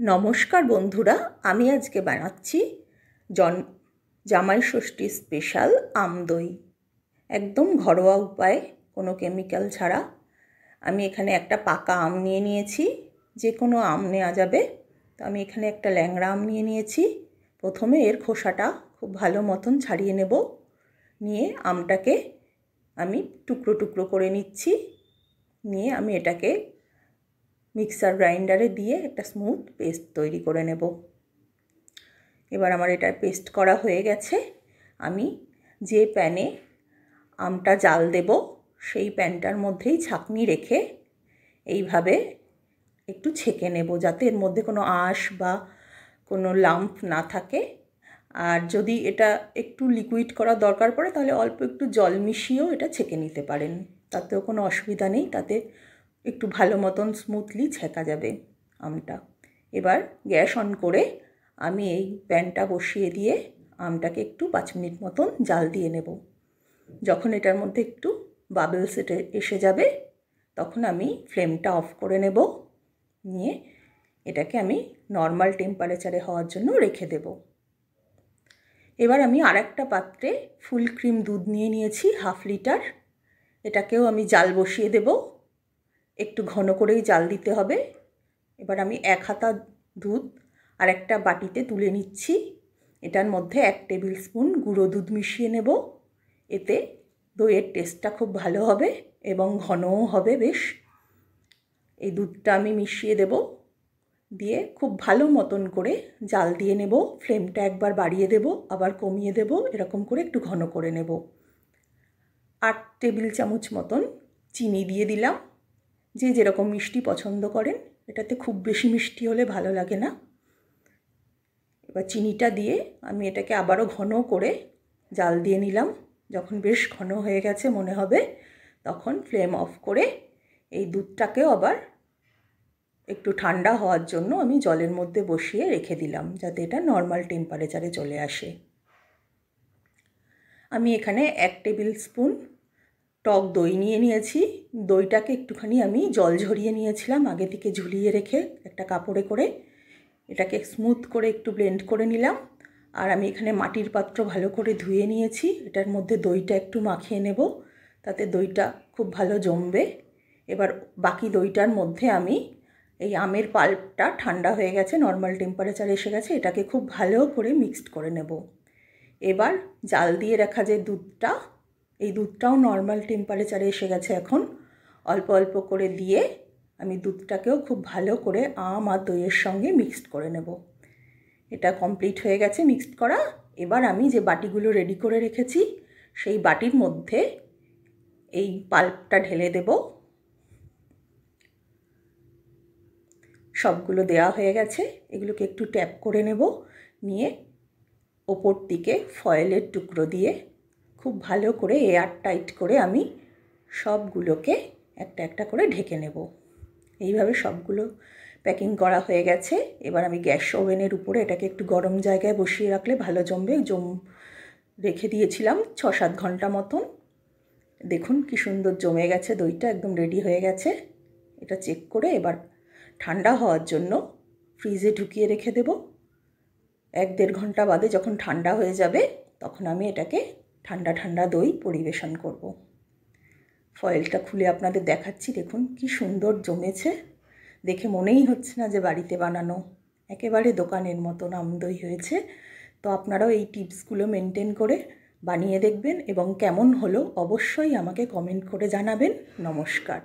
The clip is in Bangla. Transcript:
নমস্কার বন্ধুরা, আমি আজকে বানাচ্ছি জামাই ষষ্ঠী স্পেশাল আম দই। একদম ঘরোয়া উপায়ে, কোনো কেমিক্যাল ছাড়া। আমি এখানে একটা পাকা আম নিয়ে নিয়েছি, যে কোনো আম নেওয়া যাবে। তো আমি এখানে একটা ল্যাংড়া আম নিয়ে নিয়েছি। প্রথমে এর খোসাটা খুব ভালো মতন ছাড়িয়ে নেব। নিয়ে আমটাকে আমি টুকরো টুকরো করে নিচ্ছি। নিয়ে আমি এটাকে মিক্সার গ্রাইন্ডারে দিয়ে একটা স্মুথ পেস্ট তৈরি করে নেব। এবার আমার এটা পেস্ট করা হয়ে গেছে। আমি যে প্যানে আমটা জাল দেব সেই প্যানটার মধ্যেই ছাঁকনি রেখে এইভাবে একটু ছেঁকে নেব, যাতে এর মধ্যে কোনো আঁশ বা কোনো লাম্প না থাকে। আর যদি এটা একটু লিকুইড করা দরকার পড়ে তাহলে অল্প একটু জল মিশিয়েও এটা ছেঁকে নিতে পারেন, তাতেও কোনো অসুবিধা নেই। তাতে একটু ভালো মতন স্মুথলি ছেঁকা যাবে আমটা। এবার গ্যাস অন করে আমি এই প্যানটা বসিয়ে দিয়ে আমটাকে একটু 5 মিনিট মতন জাল দিয়ে নেব। যখন এটার মধ্যে একটু বাবলস এসে যাবে তখন আমি ফ্লেমটা অফ করে নেব। নিয়ে এটাকে আমি নর্মাল টেম্পারেচারে হওয়ার জন্য রেখে দেব। এবার আমি আরেকটা পাত্রে ফুল ক্রিম দুধ নিয়ে নিয়েছি 1/2 লিটার। এটাকেও আমি জাল বসিয়ে দেব। একটু ঘন করেই জাল দিতে হবে। এবার আমি 1 হাতা দুধ আর একটা বাটিতে তুলে নিচ্ছি। এটার মধ্যে 1 টেবিল স্পুন গুঁড়ো দুধ মিশিয়ে নেব। এতে দইয়ের টেস্টটা খুব ভালো হবে এবং ঘনও হবে বেশ। এই দুধটা আমি মিশিয়ে দেব, দিয়ে খুব ভালো মতন করে জাল দিয়ে নেব। ফ্লেমটা একবার বাড়িয়ে দেব, আবার কমিয়ে দেব, এরকম করে একটু ঘন করে নেব। 8 টেবিল চামচ মতন চিনি দিয়ে দিলাম। যে যেরকম মিষ্টি পছন্দ করেন, এটাতে খুব বেশি মিষ্টি হলে ভালো লাগে না। এবার চিনিটা দিয়ে আমি এটাকে আবারও ঘন করে জাল দিয়ে নিলাম। যখন বেশ ঘন হয়ে গেছে মনে হবে, তখন ফ্লেম অফ করে এই দুধটাকেও আবার একটু ঠান্ডা হওয়ার জন্য আমি জলের মধ্যে বসিয়ে রেখে দিলাম, যাতে এটা নর্মাল টেম্পারেচারে চলে আসে। আমি এখানে 1 টেবিল স্পুন টক দই নিয়ে নিয়েছি। দইটাকে একটুখানি আমি জল ঝরিয়ে নিয়েছিলাম আগে থেকে ঝুলিয়ে রেখে একটা কাপড়ে করে। এটাকে স্মুথ করে একটু ব্লেন্ড করে নিলাম। আর আমি এখানে মাটির পাত্র ভালো করে ধুয়ে নিয়েছি। এটার মধ্যে দইটা একটু মাখিয়ে নেব, তাতে দইটা খুব ভালো জমবে। এবার বাকি দইটার মধ্যে আমি এই আমের পাল্পটা ঠান্ডা হয়ে গেছে, নর্মাল টেম্পারেচার এসে গেছে, এটাকে খুব ভালো করে মিক্সড করে নেব। এবার জাল দিয়ে রাখা যে দুধটা, এই দুধটাও নর্মাল টেম্পারেচারে এসে গেছে এখন। অল্প অল্প করে দিয়ে আমি দুধটাকেও খুব ভালো করে আম আর দইয়ের সঙ্গে মিক্সড করে নেব। এটা কমপ্লিট হয়ে গেছে মিক্সড করা। এবার আমি যে বাটিগুলো রেডি করে রেখেছি সেই বাটির মধ্যে এই পাল্পটা ঢেলে দেব। সবগুলো দেওয়া হয়ে গেছে। এগুলোকে একটু ট্যাপ করে নেব। নিয়ে ওপর দিকে ফয়েলের টুকরো দিয়ে খুব ভালো করে এয়ার টাইট করে আমি সবগুলোকে একটা একটা করে ঢেকে নেব। এইভাবে সবগুলো প্যাকিং করা হয়ে গেছে। এবার আমি গ্যাস ওভেনের উপরে এটাকে একটু গরম জায়গায় বসিয়ে রাখলে ভালো জমবে। রেখে দিয়েছিলাম 6-7 ঘন্টা মতন। দেখুন কি সুন্দর জমে গেছে, দইটা একদম রেডি হয়ে গেছে। এটা চেক করে এবার ঠান্ডা হওয়ার জন্য ফ্রিজে ঢুকিয়ে রেখে দেব। 1-1.5 ঘন্টা বাদে যখন ঠান্ডা হয়ে যাবে তখন আমি এটাকে ঠান্ডা ঠান্ডা দই পরিবেশন করব। ফয়েলটা খুলে আপনাদের দেখাচ্ছি। দেখুন কি সুন্দর জমেছে, দেখে মনেই হচ্ছে না যে বাড়িতে বানানো, একেবারে দোকানের মতন আম দই হয়েছে। তো আপনারাও এই টিপসগুলো মেনটেন করে বানিয়ে দেখবেন এবং কেমন হলো অবশ্যই আমাকে কমেন্ট করে জানাবেন। নমস্কার।